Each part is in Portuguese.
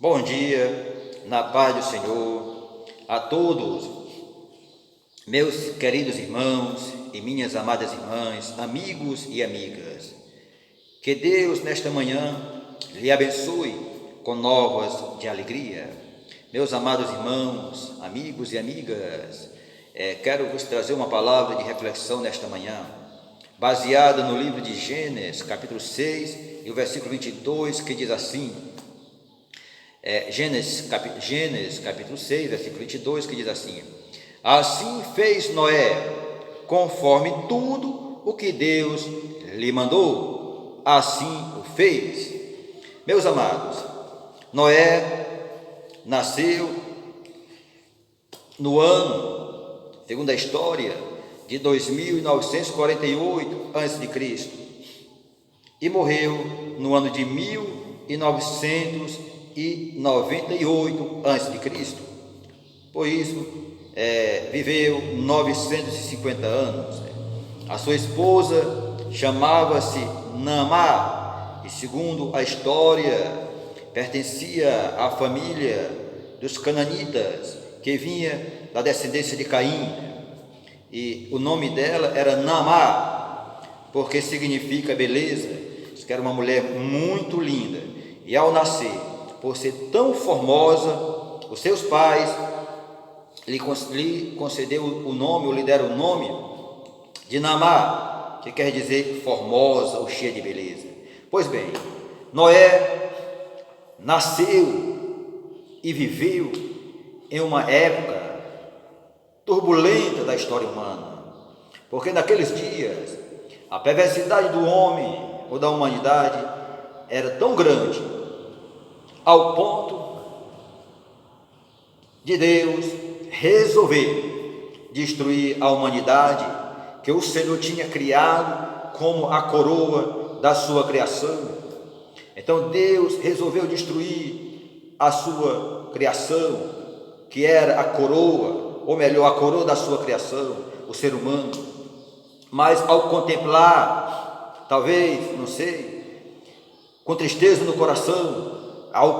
Bom dia, na paz do Senhor, a todos, meus queridos irmãos e minhas amadas irmãs, amigos e amigas. Que Deus, nesta manhã, lhe abençoe com novas de alegria. Meus amados irmãos, amigos e amigas, quero vos trazer uma palavra de reflexão nesta manhã, baseada no livro de Gênesis, capítulo 6, e o versículo 22, que diz assim: Gênesis capítulo 6, versículo 22, que diz assim: assim fez Noé, conforme tudo o que Deus lhe mandou, assim o fez. Meus amados, Noé nasceu no ano, segundo a história, de 2948 a.C. e morreu no ano de 1998 a.C. Por isso, viveu 950 anos. A sua esposa chamava-se Naamá, e segundo a história, pertencia à família dos cananitas, que vinha da descendência de Caim, e o nome dela era Naamá, porque significa beleza. Diz que era uma mulher muito linda, e ao nascer, por ser tão formosa, os seus pais lhe concedeu o nome, ou lhe deram o nome de Naamá, que quer dizer formosa ou cheia de beleza. Pois bem, Noé nasceu e viveu em uma época turbulenta da história humana, porque naqueles dias a perversidade do homem ou da humanidade era tão grande, ao ponto de Deus resolver destruir a humanidade que o Senhor tinha criado como a coroa da sua criação. Então Deus resolveu destruir a sua criação, que era a coroa, ou melhor, a coroa da sua criação, o ser humano. Mas ao contemplar, talvez, não sei, com tristeza no coração, ao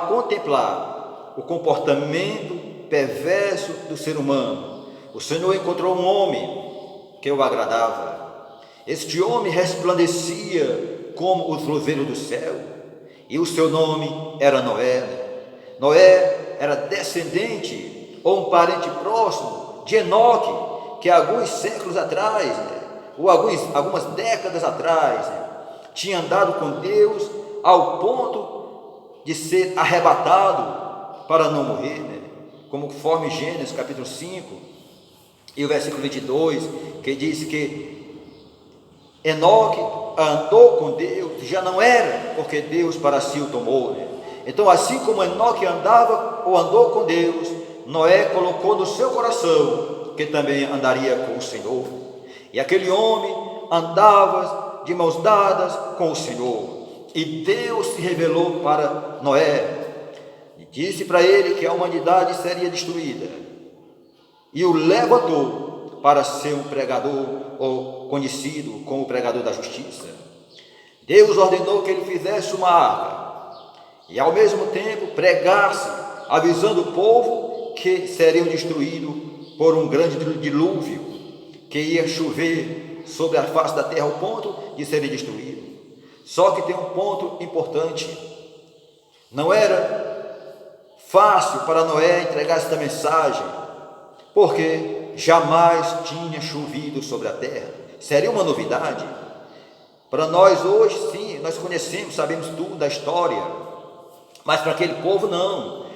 contemplar o comportamento perverso do ser humano, o Senhor encontrou um homem que o agradava. Este homem resplandecia como os luzeiros do céu, e o seu nome era Noé. Noé era descendente ou um parente próximo de Enoque, que alguns séculos atrás, ou algumas décadas atrás, tinha andado com Deus ao ponto de ser arrebatado para não morrer, conforme Gênesis capítulo 5 e o versículo 22, que diz que Enoque andou com Deus, já não era, porque Deus para si o tomou. Então, assim como Enoque andava ou andou com Deus, Noé colocou no seu coração que também andaria com o Senhor. E aquele homem andava de mãos dadas com o Senhor. E Deus se revelou para Noé e disse para ele que a humanidade seria destruída, e o levantou para ser um pregador, ou conhecido como o pregador da justiça. Deus ordenou que ele fizesse uma arca e ao mesmo tempo pregasse, avisando o povo que seriam destruídos por um grande dilúvio, que ia chover sobre a face da terra ao ponto de serem destruídos. Só que tem um ponto importante: não era fácil para Noé entregar esta mensagem, porque jamais tinha chovido sobre a terra. Seria uma novidade para nós hoje. Sim, nós conhecemos, sabemos tudo da história, mas para aquele povo não,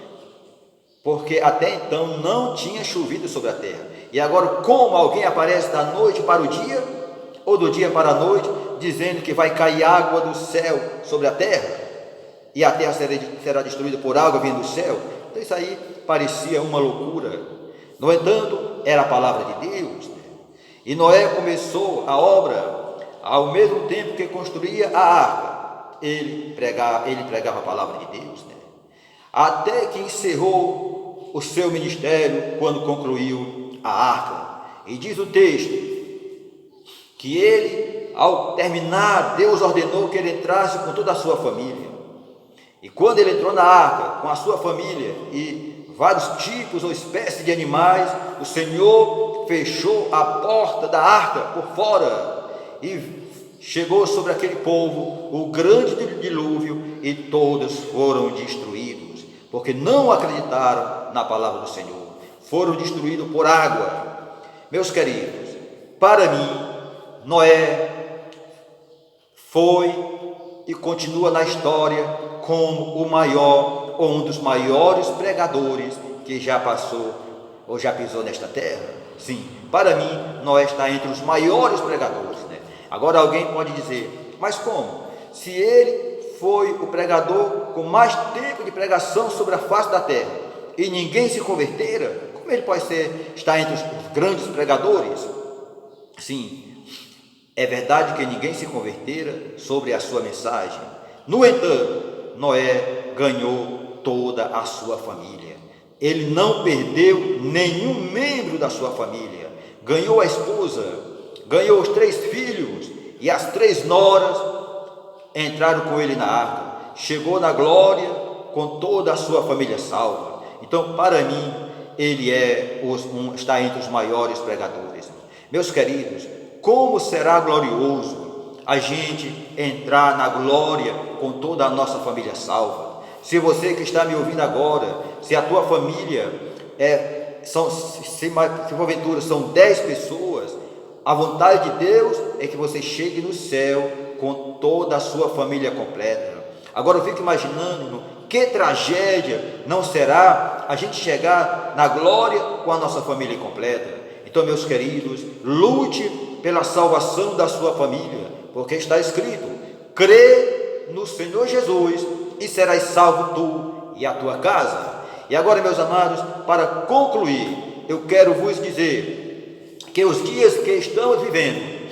porque até então não tinha chovido sobre a terra. E agora, como alguém aparece da noite para o dia, ou do dia para a noite, dizendo que vai cair água do céu sobre a terra, e a terra será destruída por água vindo do céu? Então isso aí parecia uma loucura. No entanto, era a palavra de Deus, e Noé começou a obra ao mesmo tempo que construía a arca. Ele pregava a palavra de Deus, até que encerrou o seu ministério quando concluiu a arca. E diz o texto que ele, ao terminar, Deus ordenou que ele entrasse com toda a sua família. E quando ele entrou na arca com a sua família e vários tipos ou espécies de animais, o Senhor fechou a porta da arca por fora e chegou sobre aquele povo o grande dilúvio e todos foram destruídos, porque não acreditaram na palavra do Senhor. Foram destruídos por água. Meus queridos, para mim, Noé foi e continua na história como o maior ou um dos maiores pregadores que já passou ou já pisou nesta terra. Sim, para mim, Noé está entre os maiores pregadores, né? Agora alguém pode dizer, mas como? Se ele foi o pregador com mais tempo de pregação sobre a face da terra e ninguém se convertera, como ele pode estar entre os grandes pregadores? Sim, é verdade que ninguém se convertera sobre a sua mensagem. No entanto, Noé ganhou toda a sua família. Ele não perdeu nenhum membro da sua família. Ganhou a esposa, ganhou os 3 filhos e as 3 noras entraram com ele na arca. Chegou na glória com toda a sua família salva. Então, para mim, ele está entre os maiores pregadores. Meus queridos, como será glorioso a gente entrar na glória com toda a nossa família salva. Se você que está me ouvindo agora, se a tua família se porventura são 10 pessoas, a vontade de Deus é que você chegue no céu com toda a sua família completa. Agora eu fico imaginando que tragédia não será a gente chegar na glória com a nossa família completa. Então, meus queridos, lute pela salvação da sua família, porque está escrito: crê no Senhor Jesus e serás salvo tu e a tua casa. E agora, meus amados, para concluir, eu quero vos dizer que os dias que estamos vivendo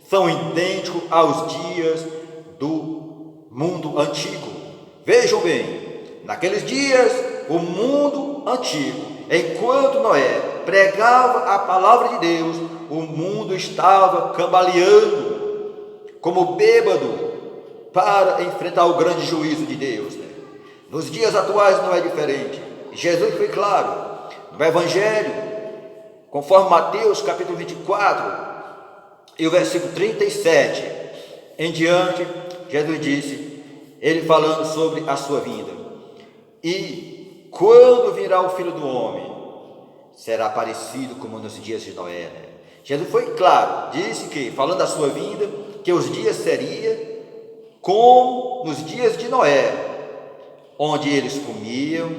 são idênticos aos dias do mundo antigo. Vejam bem, naqueles dias, o mundo antigo, enquanto Noé pregava a palavra de Deus, o mundo estava cambaleando como bêbado para enfrentar o grande juízo de Deus, né? Nos dias atuais não é diferente. Jesus foi claro no Evangelho, conforme Mateus capítulo 24 e o versículo 37 em diante. Jesus disse, ele falando sobre a sua vinda: e quando virá o Filho do Homem, será parecido como nos dias de Noé, né? Jesus foi claro, disse que, falando da sua vinda, que os dias seriam como nos dias de Noé, onde eles comiam,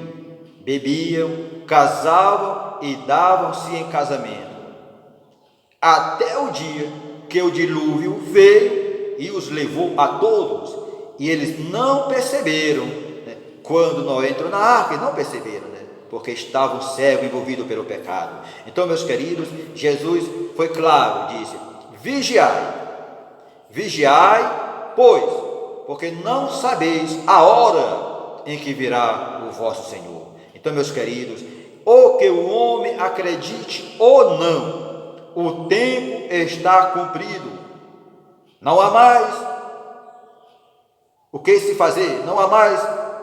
bebiam, casavam e davam-se em casamento, até o dia que o dilúvio veio e os levou a todos, e eles não perceberam, né? Quando Noé entrou na arca, não perceberam, né? Porque estavam cegos, envolvidos pelo pecado. Então, meus queridos, Jesus foi claro, disse: vigiai, vigiai, pois, porque não sabeis a hora em que virá o vosso Senhor. Então, meus queridos, ou que o homem acredite ou não, o tempo está cumprido. Não há mais o que se fazer, não há mais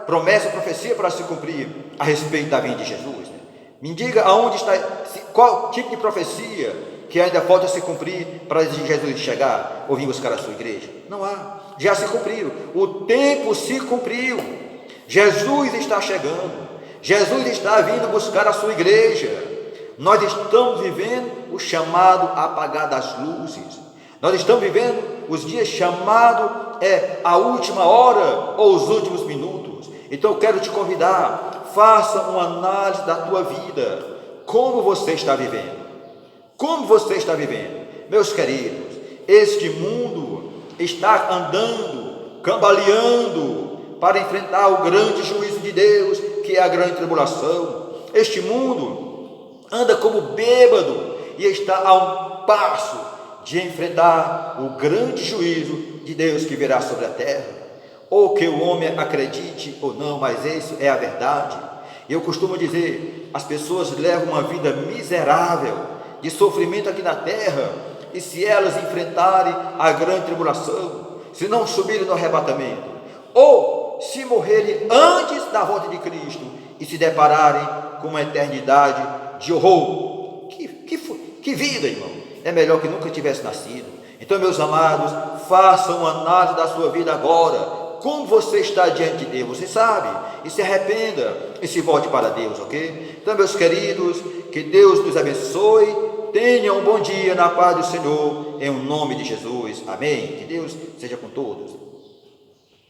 promessa, profecia para se cumprir a respeito da vinda de Jesus, né? Me diga aonde está, qual tipo de profecia que ainda falta se cumprir para Jesus chegar ou vir buscar a sua igreja. Não há, já se cumpriu, o tempo se cumpriu, Jesus está chegando, Jesus está vindo buscar a sua igreja. Nós estamos vivendo o chamado apagar das luzes, nós estamos vivendo os dias chamados a última hora ou os últimos minutos. Então eu quero te convidar, faça uma análise da tua vida, como você está vivendo, como você está vivendo. Meus queridos, este mundo está andando, cambaleando para enfrentar o grande juízo de Deus, que é a grande tribulação. Este mundo anda como bêbado e está a um passo de enfrentar o grande juízo de Deus que virá sobre a terra. Ou que o homem acredite ou não, mas isso é a verdade. Eu costumo dizer, as pessoas levam uma vida miserável, de sofrimento aqui na terra, e se elas enfrentarem a grande tribulação, se não subirem no arrebatamento, ou se morrerem antes da volta de Cristo e se depararem com uma eternidade de horror. Que vida, irmão! É melhor que nunca tivesse nascido. Então, meus amados, façam uma análise da sua vida agora. Como você está diante de Deus, você sabe, e se arrependa e se volte para Deus, ok? Então, meus queridos, que Deus nos abençoe, tenham um bom dia na paz do Senhor, em nome de Jesus, amém? Que Deus seja com todos.